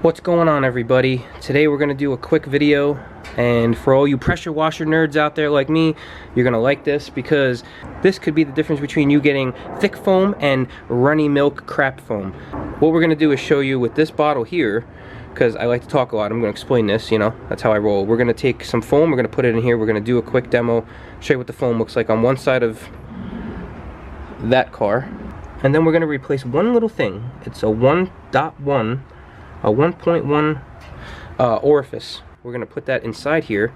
What's going on, everybody? Today we're going to do a quick video, and for all you pressure washer nerds out there like me, you're going to like this because this could be the difference between you getting thick foam and runny milk crap foam. What we're going to do is show you with this bottle here, because I like to talk a lot. I'm going to explain this, you know, that's how I roll. We're going to take some foam, we're going to put it in here, we're going to do a quick demo, show you what the foam looks like on one side of that car, and then we're going to replace one little thing. It's a 1.1 Orifice. We're gonna put that inside here.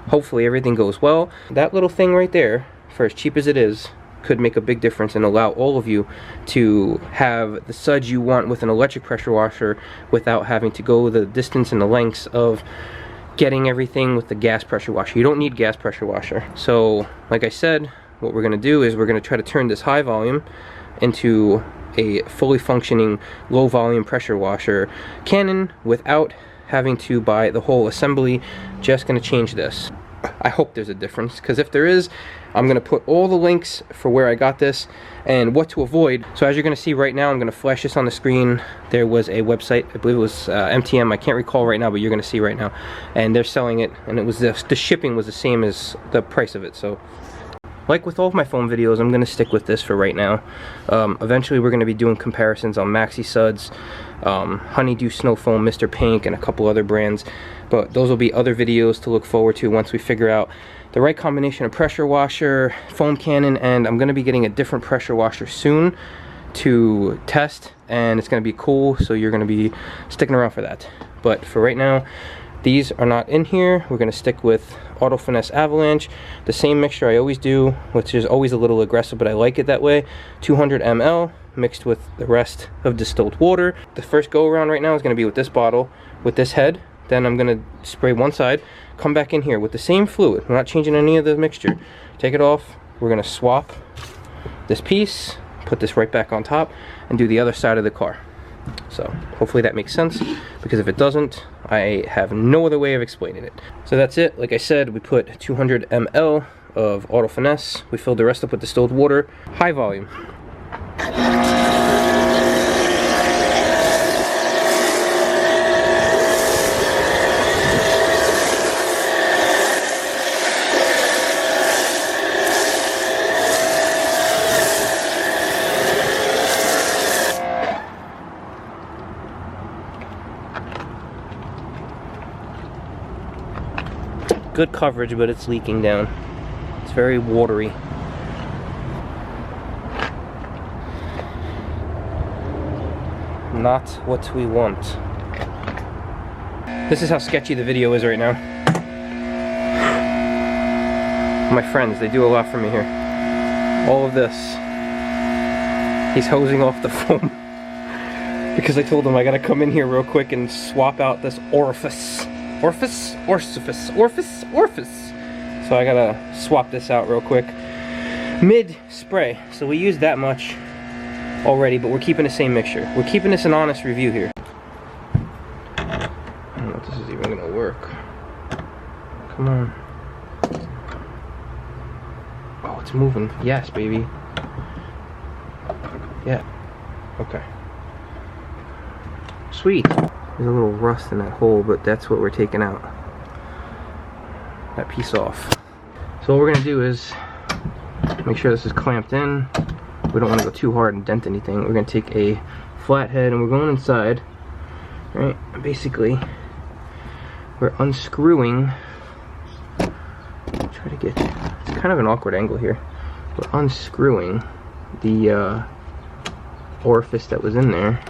Hopefully everything goes well. That little thing right there, for as cheap as it is, could make a big difference and allow all of you to have the suds you want with an electric pressure washer without having to go the distance and the lengths of getting everything with the gas pressure washer. You don't need gas pressure washer. So like I said, what we're gonna do is we're gonna try to turn this high volume into a fully functioning low volume pressure washer cannon without having to buy the whole assembly. Just gonna change this. I hope there's a difference, because if there is, I'm gonna put all the links for where I got this and what to avoid. So as you're gonna see right now, I'm gonna flash this on the screen. There was a website, I believe it was MTM, I can't recall right now, but you're gonna see right now, and they're selling it, and it was the shipping was the same as the price of it. So like with all of my foam videos, I'm going to stick with this for right now. Eventually we're going to be doing comparisons on Maxi Suds, Honeydew Snow Foam, Mr. Pink, and a couple other brands. But those will be other videos to look forward to once we figure out the right combination of pressure washer, foam cannon, and I'm going to be getting a different pressure washer soon to test, and it's going to be cool, so you're going to be sticking around for that. But for right now, these are not in here. We're going to stick with Auto Finesse Avalanche, the same mixture I always do, which is always a little aggressive, but I like it that way. 200 ml mixed with the rest of distilled water. The first go around right now is going to be with this bottle, with this head. Then I'm going to spray one side, come back in here with the same fluid. We're not changing any of the mixture. Take it off. We're going to swap this piece, put this right back on top, and do the other side of the car. So hopefully that makes sense, because if it doesn't, I have no other way of explaining it. So that's it. Like I said, we put 200 ml of Auto Finesse. We filled the rest up with distilled water, high volume. Good coverage, but it's leaking down. It's very watery. Not what we want. This is how sketchy the video is right now. My friends, they do a lot for me here. All of this. He's hosing off the foam because I told him I gotta come in here real quick and swap out this orifice. Orifice? So I gotta swap this out real quick. Mid-spray. So we used that much already, but we're keeping the same mixture. We're keeping this an honest review here. I don't know if this is even gonna work. Come on. Oh, it's moving. Yes, baby. Yeah. Okay. Sweet. There's a little rust in that hole, but that's what we're taking out. That piece off. So what we're gonna do is make sure this is clamped in. We don't want to go too hard and dent anything. We're gonna take a flathead and we're going inside. Right? Basically, we're unscrewing. Try to get. It's kind of an awkward angle here. We're unscrewing the orifice that was in there.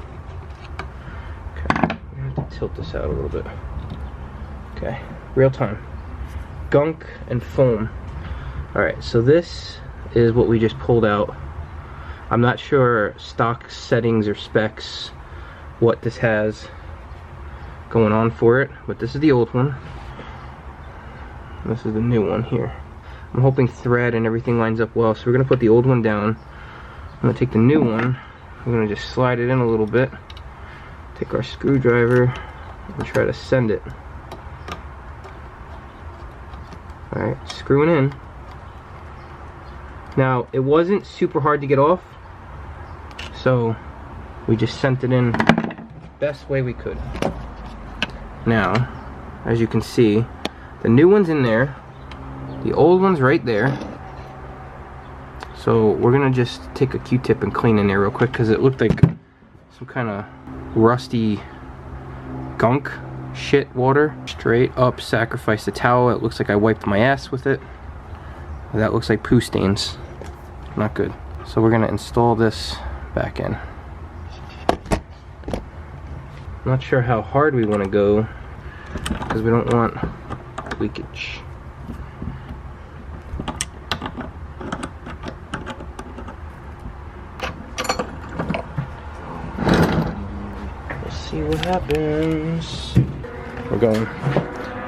Tilt this out a little bit. Okay, real time. Gunk and foam. Alright, so this is what we just pulled out. I'm not sure stock settings or specs what this has going on for it, but this is the old one. This is the new one here. I'm hoping thread and everything lines up well, so we're going to put the old one down. I'm going to take the new one. We're going to just slide it in a little bit. Take our screwdriver and try to send it. Alright, screwing in. Now, it wasn't super hard to get off, so we just sent it in best way we could. Now, as you can see, the new one's in there, the old one's right there. So we're gonna just take a Q-tip and clean in there real quick because it looked like some kind of rusty gunk shit water. Straight up sacrifice the towel. It looks like I wiped my ass with it. That looks like poo stains. Not good. So we're gonna install this back in. Not sure how hard we want to go because we don't want leakage. Let's see what happens. We're going.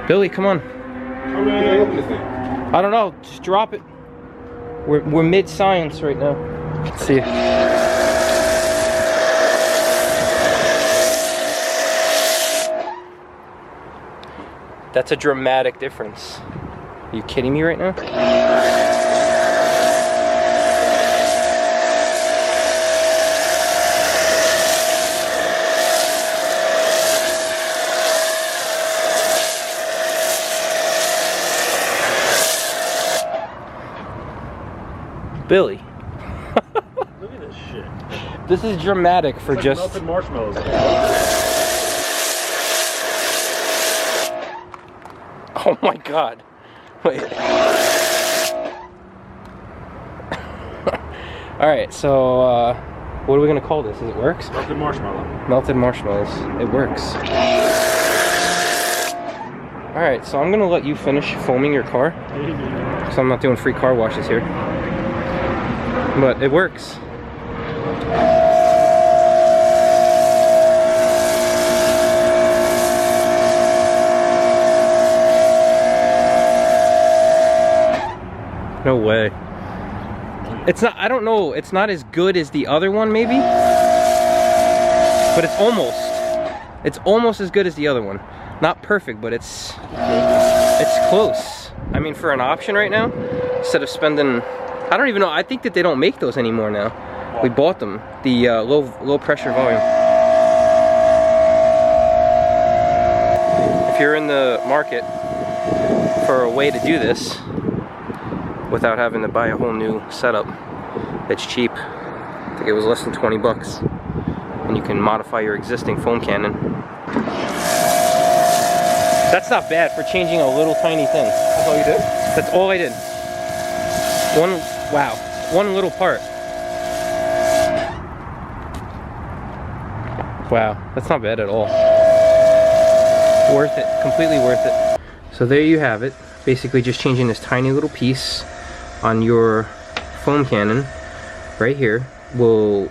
Billy, come on. How do I open this thing? I don't know. Just drop it. We're mid-science right now. Let's see. That's a dramatic difference. Are you kidding me right now? Billy. Look at this shit. This is dramatic for It's like just melted marshmallows. Oh my god. Wait. Alright, so what are we gonna call this? Is it works? Melted marshmallow. Melted marshmallows. It works. Alright, so I'm gonna let you finish foaming your car. So I'm not doing free car washes here. But it works. No way. It's not, I don't know, it's not as good as the other one maybe, but it's almost as good as the other one. Not perfect, but it's close. I mean, for an option right now, instead of spending, I don't even know, I think that they don't make those anymore now. We bought them, the low pressure volume. If you're in the market for a way to do this, without having to buy a whole new setup, it's cheap. I think it was less than 20 bucks. And you can modify your existing foam cannon. That's not bad for changing a little tiny thing. That's all you did? That's all I did. One little part. Wow, that's not bad at all. Worth it, completely worth it. So there you have it. Basically just changing this tiny little piece on your foam cannon right here will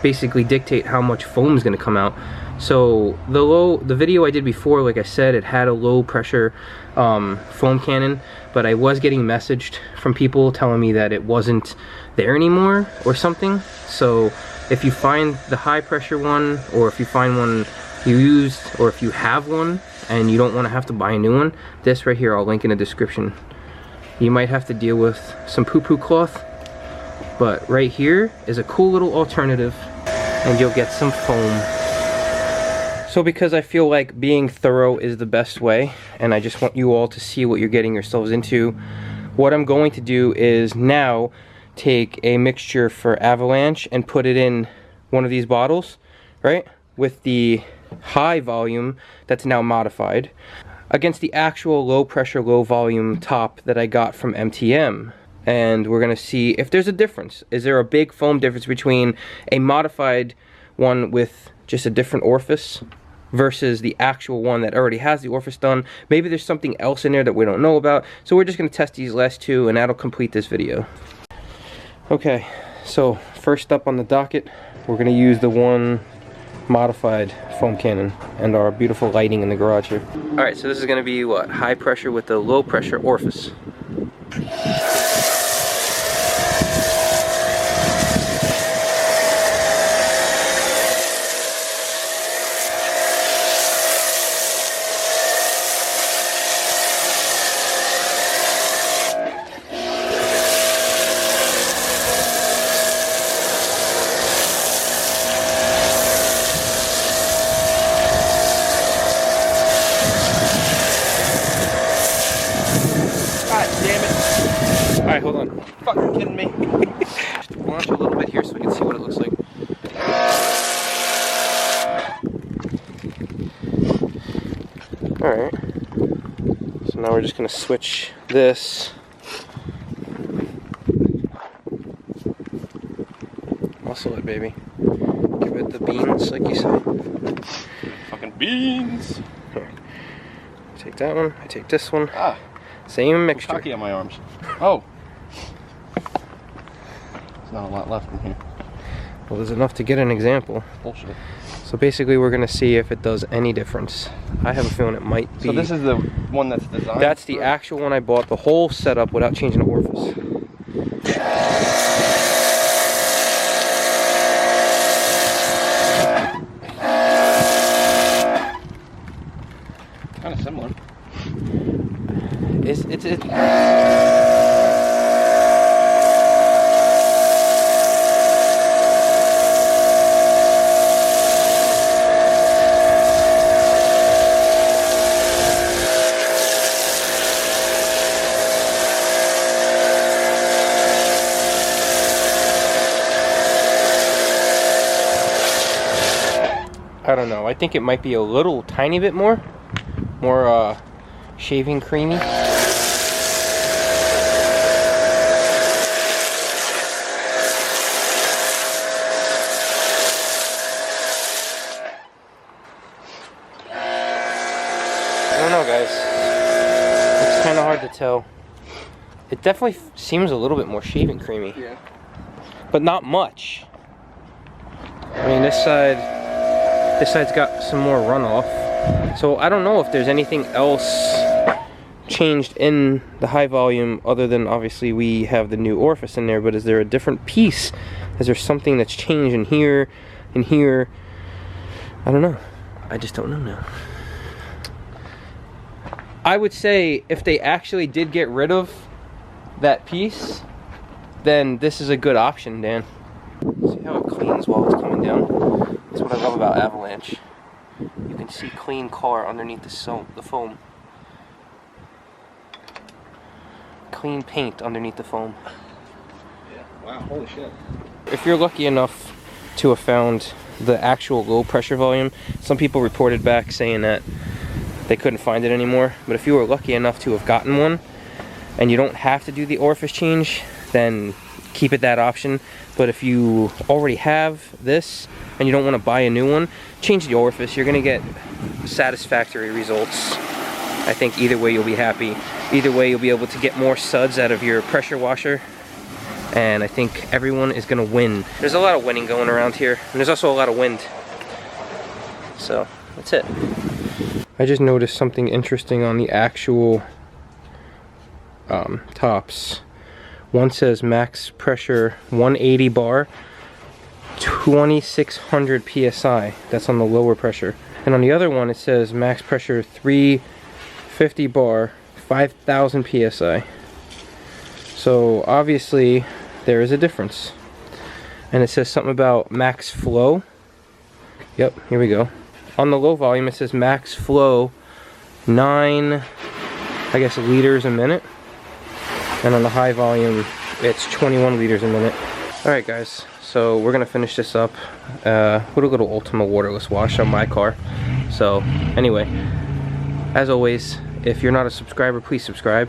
basically dictate how much foam is going to come out. So the video I did before, like I said, it had a low pressure foam cannon, but I was getting messaged from people telling me that it wasn't there anymore or something. So if you find the high pressure one, or if you find one you used, or if you have one and you don't want to have to buy a new one, this right here I'll link in the description. You might have to deal with some poo-poo cloth, but right here is a cool little alternative and you'll get some foam. So because I feel like being thorough is the best way, and I just want you all to see what you're getting yourselves into, what I'm going to do is now take a mixture for Avalanche and put it in one of these bottles, right, with the high volume that's now modified against the actual low pressure, low volume top that I got from MTM. And we're gonna see if there's a difference. Is there a big foam difference between a modified one with just a different orifice versus the actual one that already has the orifice done? Maybe there's something else in there that we don't know about. So we're just gonna test these last two and that'll complete this video. Okay, so first up on the docket, we're gonna use the one modified foam cannon and our beautiful lighting in the garage here. Alright, so this is going to be what? High pressure with the low pressure orifice. kidding me? Launch a little bit here so we can see what it looks like. Alright. So now we're just going to switch this. Muscle it, baby. Give it the beans, like you said. Fucking beans. Here. Take that one. I take this one. Ah. Same mixture. Cocky on my arms. Oh. There's not a lot left in here. Well, there's enough to get an example. Bullshit. So basically we're going to see if it does any difference. I have a feeling it might be. So this is the one that's designed? That's the actual one I bought, the whole setup without changing the orifice. Kind of similar. It's I don't know. I think it might be a little tiny bit more shaving creamy. I don't know, guys. It's kind of hard to tell. It definitely seems a little bit more shaving creamy. Yeah. But not much. I mean, this side's got some more runoff. So I don't know if there's anything else changed in the high volume other than obviously we have the new orifice in there, but is there a different piece? Is there something that's changed in here, in here? I don't know. I just don't know now. I would say if they actually did get rid of that piece, then this is a good option, Dan. See how it cleans while it's coming down? That's what I love about Avalanche. You can see clean car underneath the foam. Clean paint underneath the foam. Yeah. Wow, holy shit. If you're lucky enough to have found the actual low pressure volume, some people reported back saying that they couldn't find it anymore. But if you were lucky enough to have gotten one and you don't have to do the orifice change, then keep it that option. But if you already have this and you don't want to buy a new one, change the orifice. You're going to get satisfactory results. I think either way you'll be happy. Either way you'll be able to get more suds out of your pressure washer. And I think everyone is going to win. There's a lot of winning going around here. And there's also a lot of wind. So, that's it. I just noticed something interesting on the actual tops. One says max pressure 180 bar, 2600 psi. That's on the lower pressure. And on the other one it says max pressure 350 bar, 5000 psi. So obviously there is a difference. And it says something about max flow. Yep, here we go. On the low volume it says max flow 9, I guess, liters a minute. And on the high volume it's 21 liters a minute. Alright guys, so we're gonna finish this up with a little Ultima waterless wash on my car. So anyway, as always, if you're not a subscriber, please subscribe.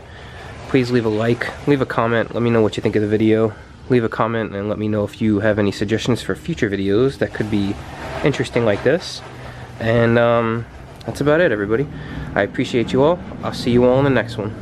Please leave a like, leave a comment, let me know what you think of the video. Leave a comment and let me know if you have any suggestions for future videos that could be interesting like this. And that's about it, everybody. I appreciate you all. I'll see you all in the next one.